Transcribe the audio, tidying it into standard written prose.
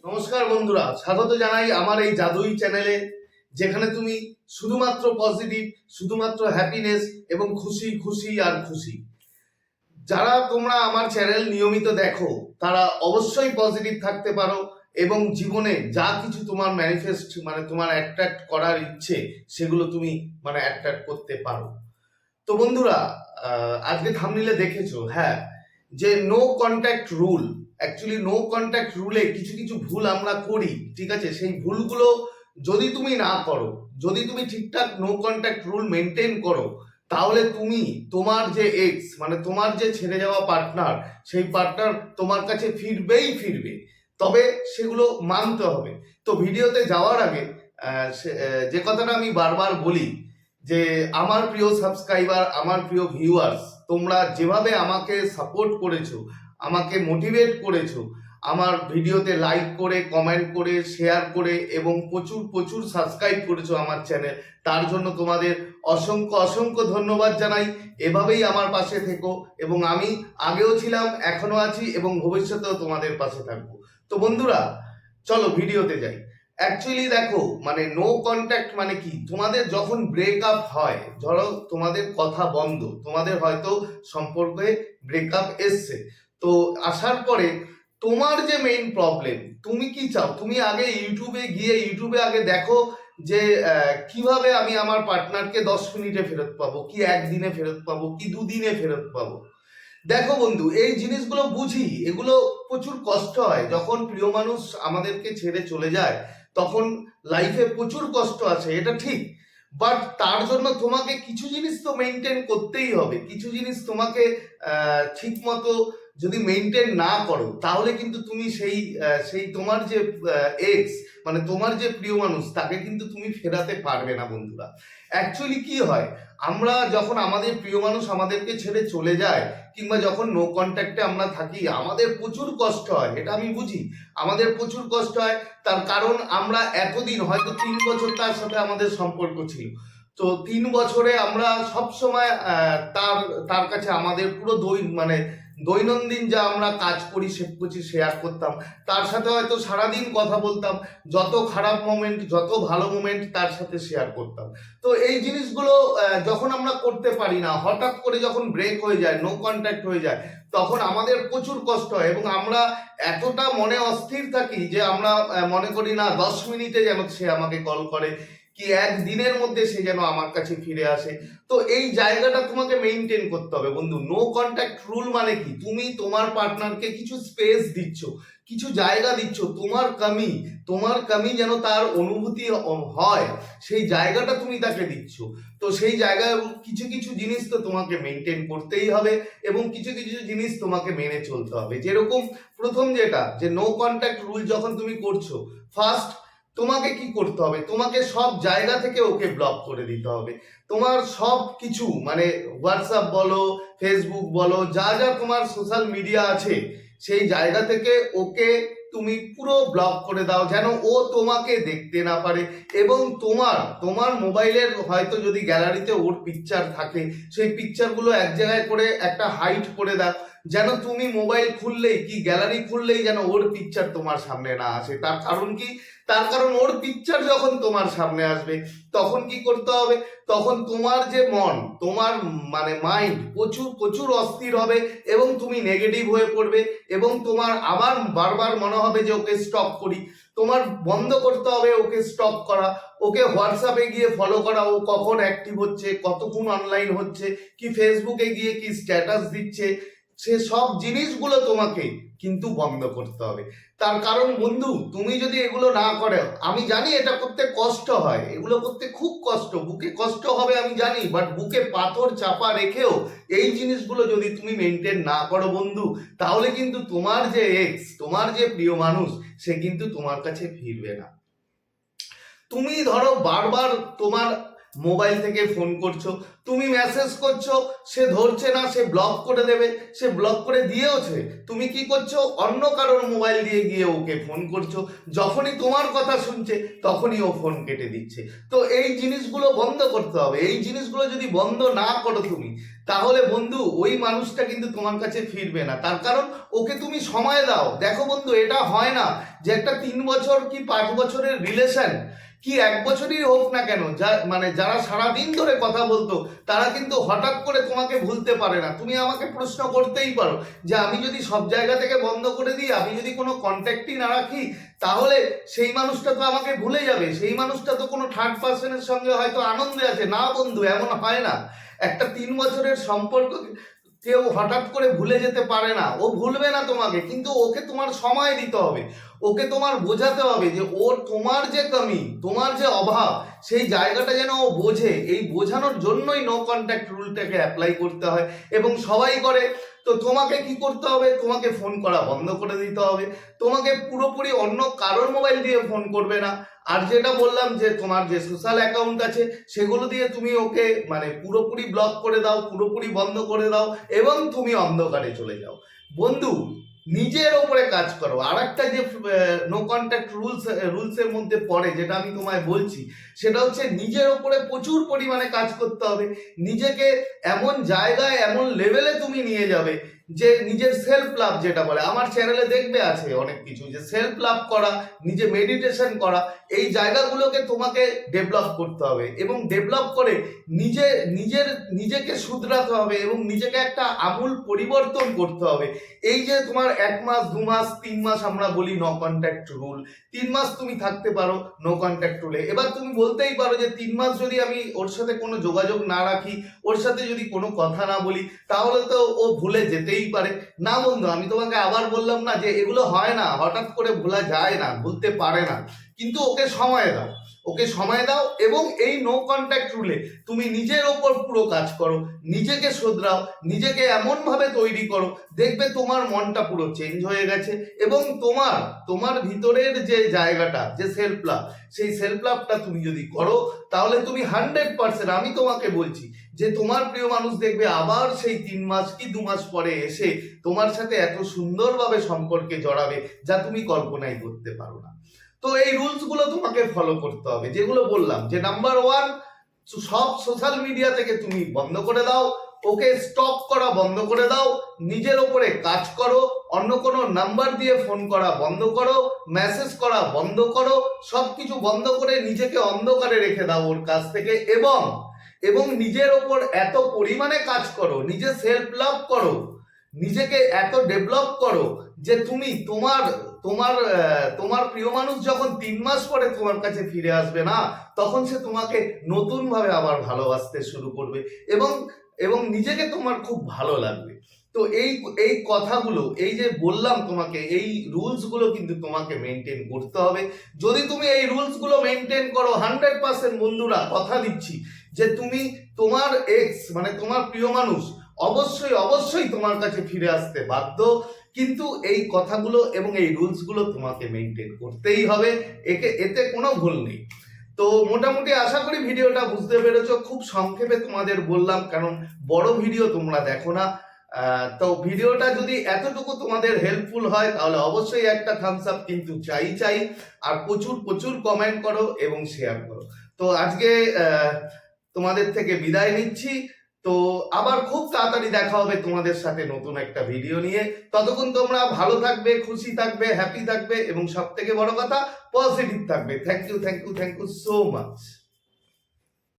নমস্কার বন্ধুরা, স্বাগত জানাই আমার এই জাদুই চ্যানেলে, যেখানে তুমি শুধুমাত্র পজিটিভ, শুধুমাত্র হ্যাপিনেস এবং খুশি খুশি আর খুশি। যারা তোমরা আমার চ্যানেল নিয়মিত দেখো তারা অবশ্যই পজিটিভ থাকতে পারো এবং জীবনে যা কিছু তোমার ম্যানিফেস্ট তোমার অ্যাট্রাক্ট করার ইচ্ছে সেগুলো তুমি অ্যাট্রাক্ট করতে পারো। তো বন্ধুরা, আজকে থাম্বনেইলে দেখেছো, হ্যাঁ, যে no contact rule. Actually no contact রুলে কিছু কিছু ভুল আমরা করি, ঠিক আছে? সেই ভুলগুলো যদি তুমি না করো, যদি তুমি ঠিকঠাক নো কন্ট্যাক্ট রুল মেনটেন করো, তাহলে তুমি তোমার যে এক্স তোমার যে ছেড়ে যাওয়া পার্টনার, সেই পার্টনার তোমার কাছে ফিরবেই ফিরবে। তবে সেগুলো মানতে হবে। তো ভিডিওতে যাওয়ার আগে যে কথাটা আমি বারবার বলি, যে আমার প্রিয় সাবস্ক্রাইবার, আমার প্রিয় ভিউয়ার্স, তোমরা যেভাবে আমাকে সাপোর্ট করেছো, আমাকে মোটিভেট করেছো, আমার ভিডিওতে লাইক করে, কমেন্ট করে, শেয়ার করে এবং প্রচুর প্রচুর সাবস্ক্রাইব করেছো আমার চ্যানেল, তার জন্য তোমাদের অসংখ্য অসংখ্য ধন্যবাদ জানাই। এভাবেই আমার পাশে থেকো এবং আমি আগেও ছিলাম, এখনো আছি এবং ভবিষ্যতেও তোমাদের পাশে থাকবো। তো বন্ধুরা, চলো ভিডিওতে যাই। অ্যাকচুয়ালি দেখো, নো কন্ট্যাক্ট মানে কি, তোমাদের যখন ব্রেকআপ হয়, ধরো তোমাদের কথা বন্ধ, তোমাদের হয়তো সম্পর্কে ব্রেকআপ এসছে, তো আসার পরে তোমার যে মেইন প্রবলেম, তুমি কি চাও, তুমি আগে ইউটিউবে আগে দেখো যে কিভাবে আমি আমার পার্টনারকে 10 মিনিটে ফেরত পাবো, কি একদিনে ফেরত পাবো, কি দুদিনে ফেরত পাবো। দেখো বন্ধু, এই জিনিসগুলো বুঝি, এগুলো প্রচুর কষ্ট হয় যখন প্রিয় মানুষ আমাদেরকে ছেড়ে চলে যায়, তখন লাইফে প্রচুর কষ্ট আছে, এটা ঠিক। বাট তার জন্য তোমাকে কিছু জিনিস তো মেনটেন করতেই হবে। কিছু জিনিস তোমাকে ঠিক মতো যদি মেনটেন না করো, তাহলে কিন্তু তুমি সেই তোমার যে এক্স, তোমার যে প্রিয় মানুষ, তাকে কিন্তু তুমি ফেরাতে পারবে না বন্ধুরা। অ্যাকচুয়ালি কি হয়, আমরা যখন আমাদের প্রিয় মানুষ আমাদেরকে ছেড়ে চলে যায়, কিংবা যখন নো কন্ট্যাক্টে আমরা থাকি, আমাদের প্রচুর কষ্ট হয়, এটা আমি বুঝি। আমাদের প্রচুর কষ্ট হয়, তার কারণ আমরা এতদিন, হয়তো 3 বছর তার সাথে আমাদের সম্পর্ক ছিল। তো 3 বছরে আমরা সব সময় তার তার কাছে আমাদের পুরো দৈনন্দিন যা আমরা কাজ করি সব কিছু শেয়ার করতাম, তার সাথে হয়তো সারাদিন কথা বলতাম, যত খারাপ মোমেন্ট, যত ভালো মোমেন্ট তার সাথে শেয়ার করতাম। তো এই জিনিসগুলো যখন আমরা করতে পারি না, হঠাৎ করে যখন ব্রেক হয়ে যায়, নো কন্ট্যাক্ট হয়ে যায়, তখন আমাদের প্রচুর কষ্ট হয় এবং আমরা এতটা মনে অস্থির থাকি যে আমরা মনে করি না 10 মিনিটে যেন সে আমাকে কল করে, কি একদিনের মধ্যে সে যেন আমার কাছে ফিরে আসে। তো এই জায়গাটা তোমাকে মেনটেন করতে হবে বন্ধু। নো কন্ট্যাক্ট রুল মানে কি, তুমি তোমার পার্টনারকে কিছু স্পেস দিচ্ছ, কিছু জায়গা দিচ্ছ, তোমার কমি যেন তার অনুভূতি হয়, সেই জায়গাটা তুমি তাকে দিচ্ছ। তো সেই জায়গায় কিছু কিছু জিনিস তো তোমাকে মেনটেন করতেই হবে এবং কিছু কিছু জিনিস তোমাকে মেনে চলতে হবে। যেরকম প্রথম যেটা, যে নো কন্ট্যাক্ট রুল যখন তুমি করছো, ফার্স্ট তোমাকে কি করতে হবে, তোমাকে সব জায়গা থেকে ওকে ব্লক করে দিতে হবে। তোমার সব কিছু হোয়াটসঅ্যাপ বলো, ফেসবুক বলো, যা যা তোমার সোশ্যাল মিডিয়া আছে, সেই জায়গা থেকে ওকে তুমি পুরো ব্লক করে দাও, যেন ও তোমাকে দেখতে না পারে। এবং তোমার তোমার মোবাইলের হয়তো যদি গ্যালারিতে ওর পিকচার থাকে, সেই পিকচারগুলো এক জায়গায় করে একটা হাইড করে দাও, যেন তুমি মোবাইল খুললেই, কি গ্যালারি খুললেই যেন ওর পিকচার তোমার সামনে না আসে। তার কারণ কি, তার কারণ ওর পিকচার যখন তোমার সামনে আসবে, তখন কি করতে হবে, তখন তোমার যে মন, তোমার মাইন্ড প্রচুর প্রচুর অস্থির হবে এবং তুমি নেগেটিভ হয়ে পড়বে এবং তোমার আবার বারবার মনে হবে যে ওকে স্টপ করি। তোমার বন্ধ করতে হবে ওকে স্টপ করা, ওকে হোয়াটসঅ্যাপে গিয়ে ফলো করা, ও কখন অ্যাক্টিভ হচ্ছে, কতক্ষণ অনলাইন হচ্ছে, কি ফেসবুকে গিয়ে কি স্ট্যাটাস দিচ্ছে, সে সব জিনিসগুলো তোমাকে কিন্তু বন্ধ করতে হবে। তার কারণ বন্ধু, তুমি যদি এগুলো না করো, আমি জানি এটা করতে কষ্ট হয়, এগুলো করতে খুব কষ্ট, বুকে কষ্ট হবে আমি জানি, বাট বুকে পাথর চাপা রেখেও এই জিনিসগুলো যদি তুমি মেনটেন না করো বন্ধু, তাহলে কিন্তু তোমার যে এক্স, তোমার যে প্রিয় মানুষ, সে কিন্তু তোমার কাছে ফিরবে না। তুমি ধরো বারবার তোমার মোবাইল থেকে ফোন করছো, তুমি মেসেজ করছো, সে ধরছে না, সে ব্লক করে দেবে, সে ব্লক করে দিয়েওছে, তুমি কি করছো, অন্য কারোর মোবাইল দিয়ে গিয়ে ওকে ফোন করছো, যখনই তোমার কথা শুনছে তখনই ও ফোন কেটে দিচ্ছে। তো এই জিনিসগুলো বন্ধ করতে হবে। এই জিনিসগুলো যদি বন্ধ না করো তুমি, তাহলে বন্ধু ওই মানুষটা কিন্তু তোমার কাছে ফিরবে না। তার কারণ ওকে তুমি সময় দাও। দেখো বন্ধু, এটা হয় না যে একটা 3 বছর কি 5 বছরের রিলেশন কি 1 বছরই হোক না কেন, যারা সারাদিন ধরে কথা বলতো তারা কিন্তু হঠাৎ করে তোমাকে ভুলতে পারে না। তুমি আমাকে প্রশ্ন করতেই পারো যে আমি যদি সব জায়গা থেকে বন্ধ করে দিই, আমি যদি কোনো কন্ট্যাক্টই না রাখি, তাহলে সেই মানুষটা তো আমাকে ভুলে যাবে, সেই মানুষটা তো কোনো থার্ড পার্সনের সঙ্গে হয়তো আনন্দে আছে। না বন্ধু, এমন হয় না। একটা 3 বছরের সম্পর্ক কেউ হঠাৎ করে ভুলে যেতে পারে না। ও ভুলবে না তোমাকে, কিন্তু ওকে তোমার সময় দিতে হবে, ওকে তোমার বোঝাতে হবে যে ওর তোমার যে কমি, তোমার যে অভাব, সেই জায়গাটা যেন ও বোঝে। এই বোঝানোর জন্যই নো কন্ট্যাক্ট রুলটাকে অ্যাপ্লাই করতে হয়, এবং সবাই করে। তো তোমাকে কি করতে হবে, তোমাকে ফোন করা বন্ধ করে দিতে হবে, তোমাকে পুরোপুরি অন্য কারোর মোবাইল দিয়ে ফোন করবে না। আর যেটা বললাম যে তোমার যে সোশ্যাল অ্যাকাউন্ট আছে সেগুলো দিয়ে তুমি ওকে পুরোপুরি ব্লক করে দাও, পুরোপুরি বন্ধ করে দাও, এবং তুমি অন্ধকারে চলে যাও। বন্ধু, নিজের ওপরে কাজ করো। আর একটা যে নো কন্ট্যাক্ট রুলসের মধ্যে পড়ে, যেটা আমি তোমায় বলছি, সেটা হচ্ছে নিজের ওপরে প্রচুর পরিমাণে কাজ করতে হবে। নিজেকে এমন জায়গায়, এমন লেভেলে তুমি নিয়ে যাবে যে নিজের সেলফ লাভ, যেটা বলে, আমার চ্যানেলে দেখবে আছে অনেক কিছু, যে সেলফ লাভ করা, নিজে মেডিটেশন করা, এই জায়গাগুলোকে তোমাকে ডেভেলপ করতে হবে, এবং ডেভেলপ করে নিজেকে শুধরাতে হবে, এবং নিজেকে একটা আমূল পরিবর্তন করতে হবে। এই যে তোমার 1 মাস 2 মাস 3 মাস আমরা বলি নো কন্ট্যাক্ট রুল, 3 মাস তুমি থাকতে পারো নো কন্ট্যাক্ট রুলে। এবার তুমি বলতেই পারো যে 3 মাস যদি আমি ওর সাথে কোনো যোগাযোগ না রাখি, ওর সাথে যদি কোনো কথা না বলি, তাহলে তো ও ভুলে যেতেই পারে। না বন্ধু, আমি তোমাকে আবার বললাম না যে এগুলো হয় না, হঠাৎ করে ভোলা যায় না, ভুলতে পারে না, কিন্তু ওকে সময় দাও, ওকে সময় দাও, এবং এই নো কন্ট্যাক্ট রুলে তুমি নিজের ওপর পুরো কাজ করো, নিজেকে শোধরাও, নিজেকে এমন ভাবে তৈরি করো, দেখবে তোমার মনটা পুরো চেঞ্জ হয়ে গেছে, এবং তোমার ভিতরের যে জায়গাটা, যে সেলফ লাভ, সেই সেলফ লাভটা তুমি যদি করো, তাহলে তুমি 100%, আমি তোমাকে বলছি যে তোমার প্রিয় মানুষ দেখবে আবার সেই 3 মাস কি 2 মাস পরে এসে তোমার সাথে এত সুন্দরভাবে সম্পর্কে জড়াবে, যা তুমি কল্পনাই করতে পারো না। তো এই রুলস গুলো তোমাকে ফলো করতে হবে, যেগুলো বললাম, যে নাম্বার 1, সব সোশ্যাল মিডিয়া থেকে তুমি বন্ধ করে দাও, ওকে স্টপ করা বন্ধ করে দাও, নিজের ওপরে কাজ করো, অন্য কোনো নাম্বার দিয়ে ফোন করা বন্ধ করো, মেসেজ করা বন্ধ করো, সবকিছু বন্ধ করে নিজেকে অন্ধকারে রেখে দাও ওর কাছ থেকে, এবং নিজের ওপর এত পরিমাণে কাজ করো, নিজে সেলফ লাভ করো, নিজেকে এত ডেভেলপ করো যে তুমি তোমার প্রিয় মানুষ যখন 3 মাস পরে তোমার কাছে ফিরে আসবে না, তখন সে তোমাকে নতুন ভাবে আবার ভালোবাসতে শুরু করবে, এবং নিজেকে তোমার খুব ভালো লাগবে। তো এই কথাগুলো, এই যে বললাম তোমাকে, এই রুলস গুলো কিন্তু তোমাকে মেনটেন করতে হবে। যদি তুমি এই রুলস গুলো মেনটেন করো, 100% বন্ধুরা, কথা দিচ্ছি যে তুমি তোমার এক্স, তোমার প্রিয় মানুষ অবশ্যই তোমার কাছে ফিরে আসতে বাধ্য। কিন্তু এই কথাগুলো এবং এই রুলস গুলো তোমাকে মেনটেন করতেই হবে, এতে কোনো ভুল নেই। তো মোটামুটি আশা করি ভিডিওটা বুঝতে পেরেছো। খুব সংক্ষেপে তোমাদের বললাম, কারণ বড় ভিডিও তোমরা দেখো না। তো ভিডিওটা যদি এতটুকু তোমাদের হেল্পফুল হয়, তাহলে অবশ্যই একটা থামস আপ কিন্তু চাই, আর প্রচুর কমেন্ট করো এবং শেয়ার করো। তো আজকে তোমাদের থেকে বিদায় নিচ্ছি। তো আবার খুব তাড়াতাড়ি দেখা হবে তোমাদের সাথে নতুন একটা ভিডিও নিয়ে। ততক্ষণ তোমরা ভালো থাকবে, খুশি থাকবে, হ্যাপি থাকবে, এবং সব থেকে বড় কথা পজিটিভ থাকবে। Thank you so much.